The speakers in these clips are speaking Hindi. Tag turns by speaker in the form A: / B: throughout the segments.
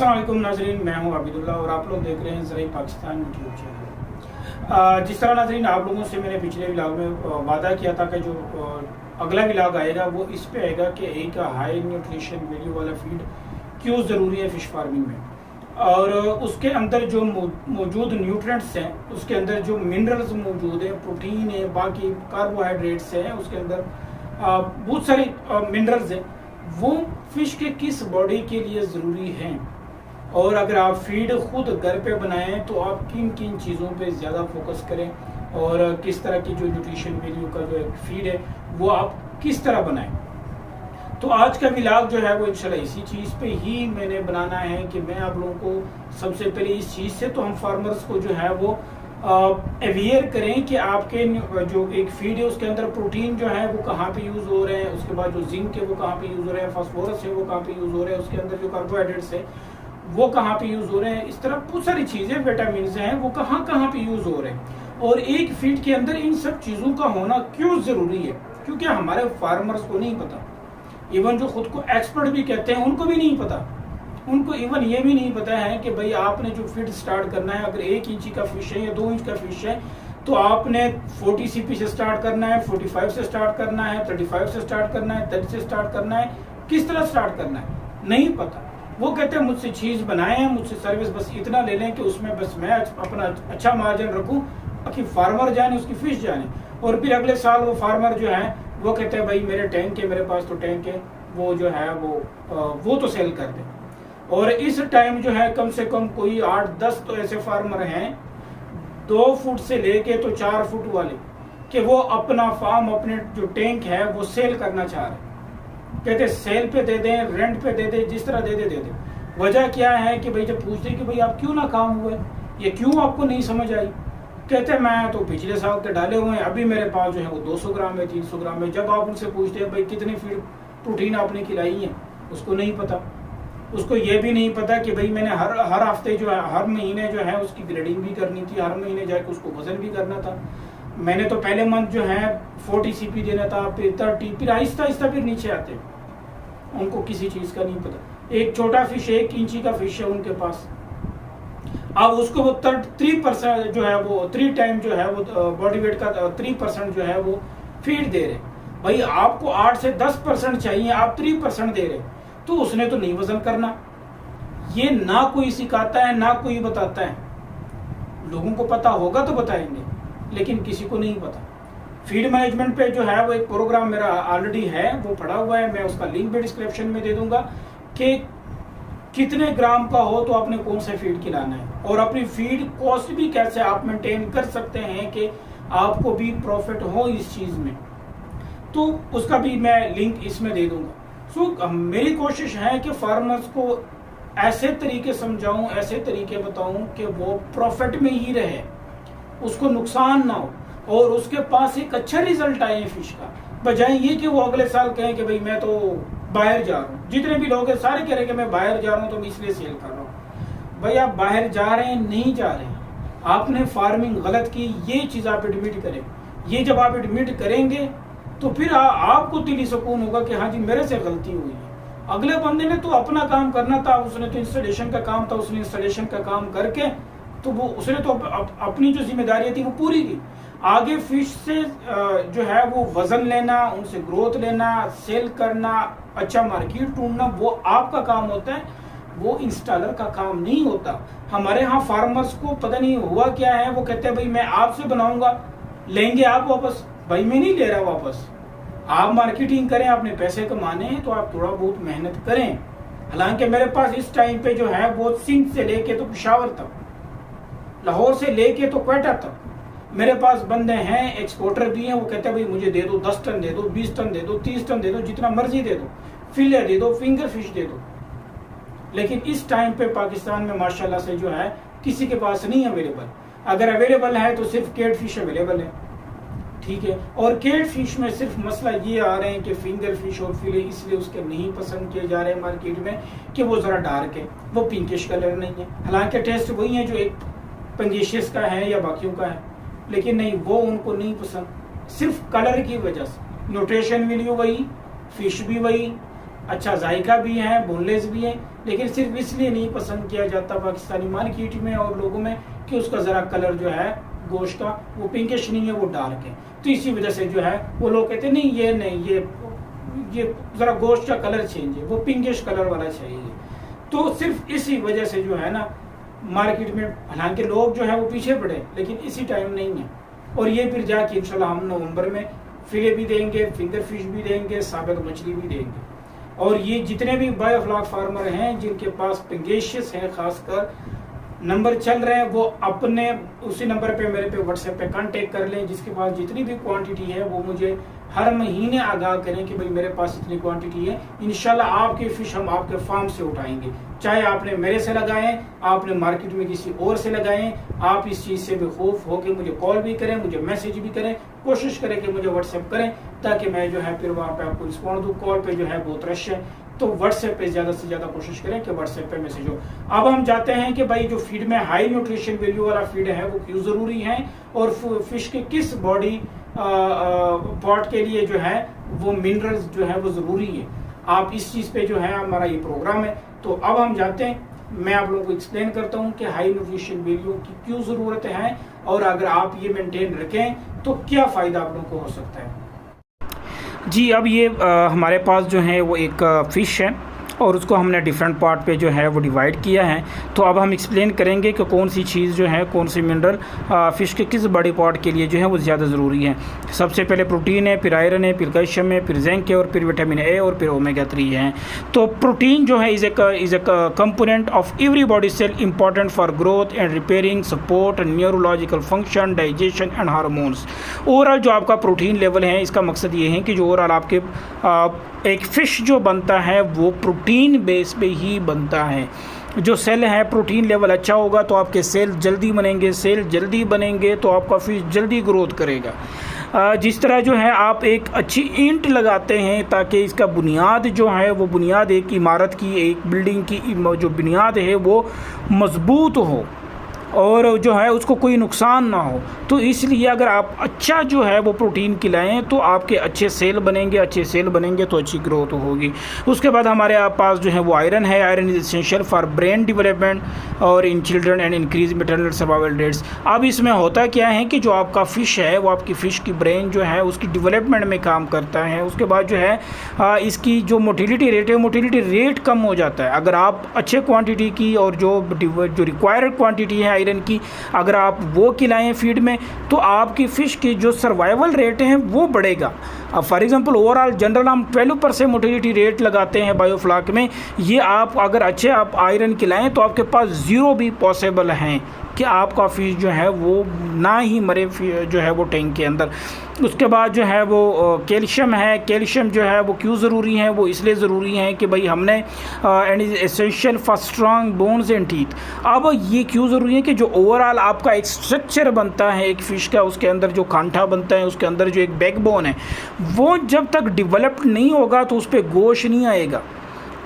A: अस्सलाम वालेकुम नाजरीन, मैं हूं आबिदुल्लाह और आप लोग देख रहे हैं ज़राई पाकिस्तान यूट्यूब चैनल। जिस तरह नाजरीन आप लोगों से मैंने पिछले व्लॉग में वादा किया था कि जो अगला व्लॉग आएगा वो इस पे आएगा कि एक हाई न्यूट्रिशन वैल्यू वाला फीड क्यों ज़रूरी है फ़िश फार्मिंग में, और उसके अंदर जो मौजूद न्यूट्रिएंट्स हैं, उसके अंदर जो मिनरल्स मौजूद हैं, प्रोटीन है, बाकी कार्बोहाइड्रेट्स हैं, उसके अंदर बहुत सारे मिनरल्स हैं, वो फिश के किस बॉडी के लिए ज़रूरी हैं। और अगर आप फीड खुद घर पे बनाएं तो आप किन किन चीज़ों पे ज़्यादा फोकस करें और किस तरह की जो न्यूट्रिशन वैल्यू का जो फीड है वो आप किस तरह बनाएं। तो आज का व्लॉग जो है वो इंशाल्लाह इसी चीज़ पे ही मैंने बनाना है कि मैं आप लोगों को सबसे पहले इस चीज़ से तो हम फार्मर्स को जो है वो अवेयर करें कि आपके जो एक फीड है उसके अंदर प्रोटीन जो है वो कहाँ पे यूज़ हो रहे हैं, उसके बाद जो जिंक है वो कहाँ पे यूज़ हो रहे हैं, फास्फोरस है वो कहाँ पे यूज़ हो रहे हैं, उसके अंदर जो कार्बोहाइड्रेट्स है वो कहाँ पे यूज़ हो रहे हैं, इस तरह बहुत सारी चीज़ें विटामिन हैं वो कहाँ कहाँ पे यूज़ हो रहे हैं। और एक फीड के अंदर इन सब चीज़ों का होना क्यों ज़रूरी है, क्योंकि हमारे फार्मर्स को नहीं पता, इवन जो खुद को एक्सपर्ट भी कहते हैं उनको भी नहीं पता। उनको इवन ये भी नहीं पता है कि भाई आपने जो फीड स्टार्ट करना है, अगर 1 इंच का फिश है या 2 इंच का फिश है तो आपने 40 सीपी से स्टार्ट करना है, 45 से स्टार्ट करना है, 35 से स्टार्ट करना है, 30 से स्टार्ट करना है, किस तरह स्टार्ट करना है नहीं पता। वो कहते हैं मुझसे चीज़ बनाए, मुझसे सर्विस बस इतना ले लें कि उसमें बस मैं अपना अच्छा मार्जिन रखूँ, बाकी फार्मर जाने उसकी फिश जाने। और फिर अगले साल वो फार्मर जो है वो कहते हैं भाई मेरे टैंक है, मेरे पास तो टैंक है, वो जो है वो तो सेल कर दे। और इस टाइम जो है कम से कम कोई 8-10 तो ऐसे फार्मर हैं 2 फुट से लेके तो 4 फुट वाले कि वो अपना फार्म, अपने जो टैंक है वो सेल करना चाह रहे हैं। कहते सेल पे दे दें, रेंट पे दे दें, जिस तरह दे दे। वजह क्या है कि भाई जब पूछते कि भाई आप क्यों ना काम हुए, ये क्यों आपको नहीं समझ आई, कहते मैं तो पिछले साल के डाले हुए हैं, अभी मेरे पास जो है वो 200 ग्राम है, 300 ग्राम है। जब आप उनसे पूछते हैं भाई कितनी फीड प्रोटीन आपने खिलाई है, उसको नहीं पता। उसको ये भी नहीं पता कि भाई मैंने हर हफ्ते जो है, हर महीने जो है उसकी ग्रेडिंग भी करनी थी, हर महीने जाके उसको वजन भी करना था। मैंने तो पहले मंथ जो है 40 सीपी देना था, फिर 30, फिर आहिस्ता आहिस्ता फिर नीचे आते। उनको किसी चीज का नहीं पता। एक छोटा फिश 1 इंची का फिश है उनके पास, अब उसको वो 3% जो है वो 3 टाइम जो है वो बॉडी वेट का 3% जो है वो फीड दे रहे। भाई आपको 8 से 10% चाहिए, आप 3% दे रहे, तो उसने तो नहीं वजन करना। ये ना कोई सिखाता है ना कोई बताता है। लोगों को पता होगा तो बताएंगे, लेकिन किसी को नहीं पता। फीड मैनेजमेंट पे जो है वो एक प्रोग्राम मेरा ऑलरेडी है, वो पड़ा हुआ है, मैं उसका लिंक भी डिस्क्रिप्शन में दे दूंगा कि कितने ग्राम का हो तो आपने कौन सा फीड खिलाना है, और अपनी फीड कॉस्ट भी कैसे आप मेंटेन कर सकते हैं कि आपको भी प्रॉफिट हो इस चीज में, तो उसका भी मैं लिंक इसमें दे दूंगा। मेरी कोशिश है कि फार्मर्स को ऐसे तरीके समझाऊं, ऐसे तरीके बताऊं कि वो प्रॉफिट में ही रहे, उसको नुकसान ना हो और उसके पास एक अच्छा रिजल्ट आए फिश का, बजाय ये कि वो अगले साल कहें कि भाई मैं तो बाहर जा रहा हूँ। जितने भी लोग हैं सारे कह रहे हैं कि मैं बाहर जा रहा हूँ तो मैं इसलिए सेल कर रहा हूँ। भाई आप बाहर जा रहे हैं नहीं जा रहे हैं, आपने फार्मिंग गलत की, ये चीज आप एडमिट करें। ये जब आप एडमिट करेंगे तो फिर आपको दिली सुकून होगा कि हाँ जी मेरे से गलती हुई है। अगले बंदे ने तो अपना काम करना था, उसने तो इंस्टॉलेशन का काम था, उसने इंस्टॉलेशन का काम करके तो वो उसने तो अपनी जो जिम्मेदारी थी वो पूरी की। आगे फिश से जो है वो वजन लेना, उनसे ग्रोथ लेना, सेल करना, अच्छा मार्केट ढूंढना, वो आपका काम होता है, वो इंस्टॉलर का काम नहीं होता। हमारे यहाँ फार्मर्स को पता नहीं हुआ क्या है, वो कहते हैं भाई मैं आपसे बनाऊंगा, लेंगे आप वापस। भाई मैं नहीं ले रहा वापस, आप मार्केटिंग करें, अपने पैसे कमाने हैं तो आप थोड़ा बहुत मेहनत करें। हालांकि मेरे पास इस टाइम पे जो है वो सिंध से लेके तो पेशावर तक, लाहौर से लेके तो क्वेटा तक मेरे पास बंदे हैं, एक्सपोर्टर भी हैं। वो कहते हैं भाई मुझे दे दो, 10 टन दे दो, 20 टन दे दो, 30 टन दे दो, जितना मर्जी दे दो, फिले दे दो, फिंगर फिश दे दो। लेकिन इस टाइम पे पाकिस्तान में माशाल्लाह से जो है किसी के पास नहीं अवेलेबल। अगर अवेलेबल है तो सिर्फ केट फिश अवेलेबल है, ठीक है। और केट फिश में सिर्फ मसला ये आ रहे हैं कि फिंगर फिश और फिले इसलिए उसके नहीं पसंद किए जा रहे हैं मार्केट में कि वो जरा डार्क है, वो पिंकिश कलर नहीं है। हालांकि टेस्ट वही है जो एक पंगेशियस का है या बाकियों का है, लेकिन नहीं, वो उनको नहीं पसंद सिर्फ कलर की वजह से। न्यूट्रिशन वैल्यू वही, फिश भी वही, अच्छा जायका भी है, बोनलेस भी है, लेकिन सिर्फ इसलिए नहीं पसंद किया जाता पाकिस्तानी मार्केट में और लोगों में कि उसका ज़रा कलर जो है गोश्त का वो पिंकिश नहीं है, वो डार्क है। तो इसी वजह से जो है वो लोग कहते हैं नहीं ये ज़रा गोश्त का कलर चेंज है, वो पिंकिश कलर वाला चाहिए। तो सिर्फ इसी वजह से जो है ना मार्केट में, हालांकि लोग जो है वो पीछे पड़े, लेकिन इसी टाइम नहीं है। और ये फिर जाके इंशाल्लाह हम नवंबर में फिले भी देंगे, फिंगर फिश भी देंगे, साबित मछली भी देंगे। और ये जितने भी बायोफ्लॉक फार्मर हैं जिनके पास पिंगेशियस हैं, खासकर नंबर चल रहे हैं, वो अपने उसी नंबर पे मेरे पे व्हाट्सएप पे कांटेक्ट कर लें। जिसके पास जितनी भी क्वांटिटी है वो मुझे हर महीने आगाह करें कि भाई मेरे पास इतनी क्वांटिटी है, इंशाल्लाह आपके फिश हम आपके फार्म से उठाएंगे। चाहे आपने मेरे से लगाएं, आपने मार्केट में किसी और से लगाएं, आप इस चीज़ से बेखौफ होकर मुझे कॉल भी करें, मुझे मैसेज भी करें, कोशिश करें कि मुझे व्हाट्सएप करें, ताकि मैं जो है फिर वहाँ पे आपको रिस्पॉन्ड दूँ। कॉल पे जो है बहुत रश है, तो व्हाट्सएप पे ज़्यादा से ज़्यादा कोशिश करें कि व्हाट्सएप पे मैसेज हो। अब हम जाते हैं कि भाई जो फीड में हाई न्यूट्रिशन वैल्यू वाला फीड है वो क्यों ज़रूरी है, और फिश के किस बॉडी पॉट के लिए जो है वो मिनरल्स जो है वो ज़रूरी है। आप इस चीज़ पे जो है हमारा ये प्रोग्राम है। तो अब हम जाते हैं, मैं आप लोगों को एक्सप्लेन करता हूँ कि हाई न्यूट्रिशन वैल्यू की क्यों ज़रूरत है, और अगर आप ये मेंटेन रखें तो क्या फ़ायदा आप लोगों को हो सकता है। जी, अब ये हमारे पास जो है वो एक फ़िश है और उसको हमने डिफरेंट पार्ट पे जो है वो डिवाइड किया है। तो अब हम एक्सप्लेन करेंगे कि कौन सी चीज़ जो है, कौन सी मिनरल फ़िश के किस बॉडी पार्ट के लिए जो है वो ज़्यादा ज़रूरी है। सबसे पहले प्रोटीन है, फिर आयरन है, फिर कैल्शियम है, फिर जिंक है, और फिर विटामिन ए, और फिर ओमेगा 3 है। तो प्रोटीन जो है is a component of every body cell, important for growth and repairing, support, neurological function, digestion and hormones. Overall जो आपका प्रोटीन लेवल है, इसका मकसद ये है कि जो ओवरऑल आपके एक फ़िश जो बनता है वो प्रोटीन बेस पे ही बनता है। जो सेल है, प्रोटीन लेवल अच्छा होगा तो आपके सेल जल्दी बनेंगे, सेल जल्दी बनेंगे तो आपका फ़िश जल्दी ग्रोथ करेगा। जिस तरह जो है आप एक अच्छी ईंट लगाते हैं ताकि इसका बुनियाद जो है वो बुनियाद एक इमारत की, एक बिल्डिंग की जो बुनियाद है वो मज़बूत हो और जो है उसको कोई नुकसान ना हो, तो इसलिए अगर आप अच्छा जो है वो प्रोटीन खिलाएं तो आपके अच्छे सेल बनेंगे, अच्छे सेल बनेंगे तो अच्छी ग्रोथ होगी। उसके बाद हमारे पास जो है वो आयरन है। Iron is essential for brain development और in children and increase maternal survival rates. अब इसमें होता क्या है कि जो आपका फ़िश है वो आपकी फ़िश की ब्रेन जो है उसकी डेवलपमेंट में काम करता है। उसके बाद जो है इसकी जो मोटिलिटी रेट है, मोटिलिटी रेट कम हो जाता है। अगर आप अच्छे क्वान्टिटी की और जो रिक्वायर्ड क्वान्टिटी है आयरन की अगर आप वो खिलाएं फीड में, तो आपकी फ़िश की जो सर्वाइवल रेट है वो बढ़ेगा। अब फॉर एग्जांपल ओवरऑल जनरल हम 12% मोटिलिटी रेट लगाते हैं बायोफ्लॉक में। ये आप अगर अच्छे आप आयरन खिलाएं तो आपके पास 0 भी पॉसिबल हैं कि आपका फ़िश जो है वो ना ही मरे जो है वो टैंक के अंदर। उसके बाद जो है वो कैल्शियम है। कैल्शियम जो है वो क्यों ज़रूरी है, वो इसलिए ज़रूरी है कि भाई हमने and is essential for strong bones and teeth. अब ये क्यों ज़रूरी है कि जो ओवरऑल आपका एक स्ट्रक्चर बनता है एक फ़िश का, उसके अंदर जो कांठा बनता है, उसके अंदर जो एक बैकबोन है, वो जब तक डेवलप्ड नहीं होगा तो उस पर गोश्त नहीं आएगा।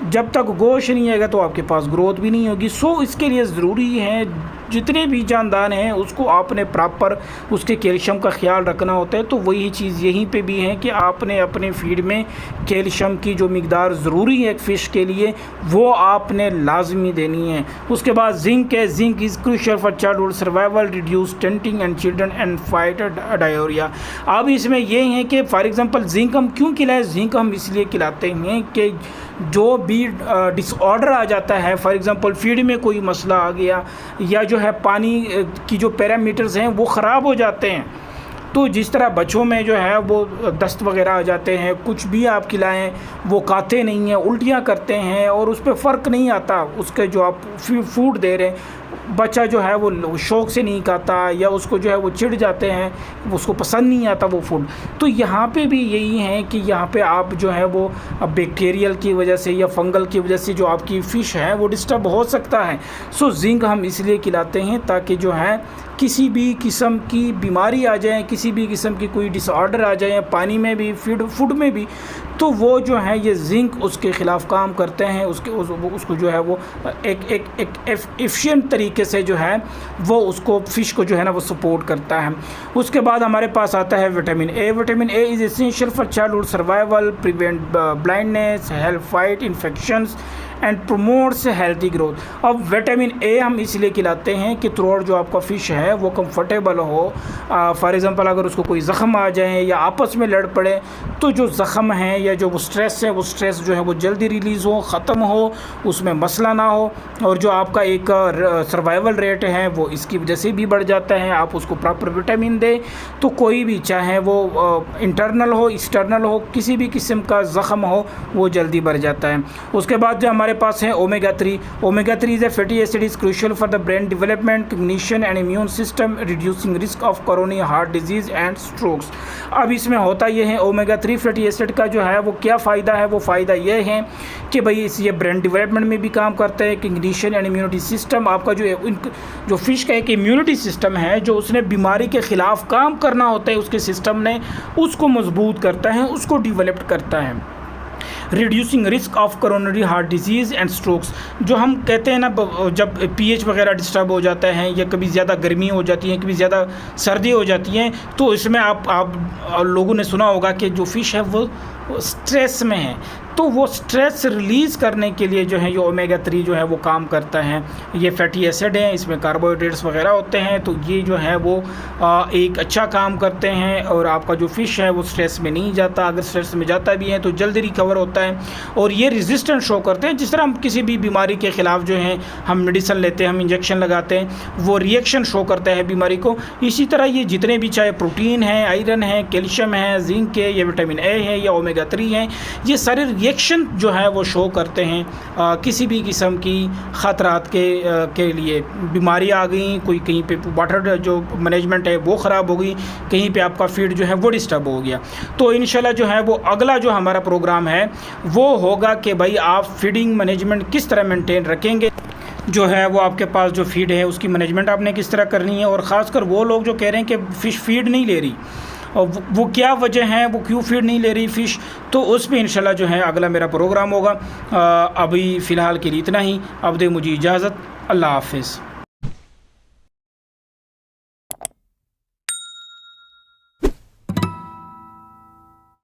A: जब तक गोश्त नहीं आएगा तो आपके पास ग्रोथ भी नहीं होगी। सो इसके लिए ज़रूरी है जितने भी जानदार हैं उसको आपने प्रॉपर उसके कैल्शियम का ख्याल रखना होता है। तो वही चीज़ यहीं पे भी है कि आपने अपने फीड में कैल्शियम की जो मिकदार ज़रूरी है एक फ़िश के लिए वो आपने लाजमी देनी है। उसके बाद जिंक है। Zinc is crucial for childhood survival, reduce stunting and children and fight diarrhoea. अब इसमें ये है कि फॉर एग्ज़ाम्पल जिंक हम क्यों खिलाएं? जिंक हम इसलिए खिलाते हैं कि जो भी डिसऑर्डर आ जाता है, फॉर एग्ज़ाम्पल फीड में कोई मसला आ गया या जो है पानी की जो पैरामीटर्स हैं वो ख़राब हो जाते हैं, तो जिस तरह बच्चों में जो है वो दस्त वगैरह आ जाते हैं, कुछ भी आप खिलाएं वो खाते नहीं हैं, उल्टियाँ करते हैं और उस पर फ़र्क नहीं आता उसके जो आप फूड दे रहे हैं। बच्चा जो है वो शौक़ से नहीं खाता या उसको जो है वो चिढ़ जाते हैं, उसको पसंद नहीं आता वो फूड। तो यहाँ पे भी यही है कि यहाँ पे आप जो है वो बैक्टीरियल की वजह से या फंगल की वजह से जो आपकी फ़िश है वो डिस्टर्ब हो सकता है। सो जिंक हम इसलिए खिलाते हैं ताकि जो है किसी भी किस्म की बीमारी आ जाए, किसी भी किस्म की कोई डिसऑर्डर आ जाए पानी में भी, फूड में भी, तो वो जो है ये जिंक उसके ख़िलाफ़ काम करते हैं, उसको जो है वो एक एफिशिएंट तरीके से जो है वो उसको फ़िश को जो है ना वो सपोर्ट करता है। उसके बाद हमारे पास आता है vitamin A. Vitamin A is essential for childhood survival, prevent blindness, help fight infections and promotes healthy growth. अब विटामिन ए हम इसलिए खिलाते हैं कि थ्रू आउट जो आपका फ़िश है वो कंफर्टेबल हो। फॉर एग्ज़ाम्पल अगर उसको कोई ज़ख़म आ जाए या आपस में लड़ पड़े तो जो ज़ख़म है या जो वो स्ट्रेस है, वो स्ट्रेस जो है वो जल्दी रिलीज़ हो, ख़त्म हो, उसमें मसला ना हो, और जो आपका एक सर्वाइवल रेट है वो इसकी वजह से भी बढ़ जाता है। आप उसको प्रॉपर विटामिन दें तो कोई भी, चाहे वो इंटरनल हो, एक्सटर्नल हो, किसी भी किस्म का ज़ख़म हो वो जल्दी बढ़ जाता है। उसके बाद जो हमारे पास है omega 3। Omega 3 is a fatty acid, is crucial for the brain development, cognition and immune system, reducing risk of coronary heart disease and strokes. अब इसमें होता ये है, ओमेगा 3 फैटी एसिड का जो है वो क्या फ़ायदा है, वो फ़ायदा ये है कि भाई ये ब्रेन डेवलपमेंट में भी काम करता है, कॉग्निशन एंड इम्यूनिटी सिस्टम, आपका जो फ़िश का एक इम्यूनिटी सिस्टम है, जो उसने बीमारी के ख़िलाफ़ काम करना होता है, उसके सिस्टम ने उसको मजबूत करता है, उसको डेवलप करता है। Reducing risk of coronary heart disease and strokes, जो हम कहते हैं ना जब पीएच वगैरह डिस्टर्ब हो जाता है या कभी ज़्यादा गर्मी हो जाती है, कभी ज़्यादा सर्दी हो जाती है, तो इसमें आप लोगों ने सुना होगा कि जो फ़िश है वो स्ट्रेस में है, तो वो स्ट्रेस रिलीज़ करने के लिए जो है ये ओमेगा 3 जो है वो काम करता है। ये फैटी एसिड है, इसमें कार्बोहाइड्रेट्स वगैरह होते हैं, तो ये जो है वो एक अच्छा काम करते हैं, और आपका जो फ़िश है वो स्ट्रेस में नहीं जाता। अगर स्ट्रेस में जाता भी है तो जल्दी रिकवर होता है, और ये रेजिस्टेंट शो करते हैं। जिस तरह हम किसी भी बीमारी के ख़िलाफ़ जो है हम मेडिसिन लेते हैं, हम इंजेक्शन लगाते हैं, वो रिएक्शन शो करता है बीमारी को, इसी तरह ये जितने भी चाहे प्रोटीन है, आयरन है, कैल्शियम है, जिंक है, या विटामिन ए है, या ओमेगा 3 है, ये सारे रिएक्शन जो है वो शो करते हैं किसी भी किस्म की ख़तरात के लिए। बीमारी आ गई, कोई कहीं पे वाटर जो मैनेजमेंट है वो ख़राब हो गई, कहीं पे आपका फीड जो है वो डिस्टर्ब हो गया, तो इंशाल्लाह जो है वो अगला जो हमारा प्रोग्राम है वो होगा कि भाई आप फीडिंग मैनेजमेंट किस तरह मेंटेन रखेंगे, जो है वो आपके पास जो फीड है उसकी मैनेजमेंट आपने किस तरह करनी है। और ख़ासकर वो लोग जो कह रहे हैं कि फ़िश फीड नहीं ले रही, और वो क्या वजह है, वो क्यों फीड नहीं ले रही फ़िश, तो उस पर इंशाल्लाह जो है अगला मेरा प्रोग्राम होगा। अभी फ़िलहाल के लिए इतना ही। अब दे मुझे इजाज़त। अल्लाह हाफ़िज़।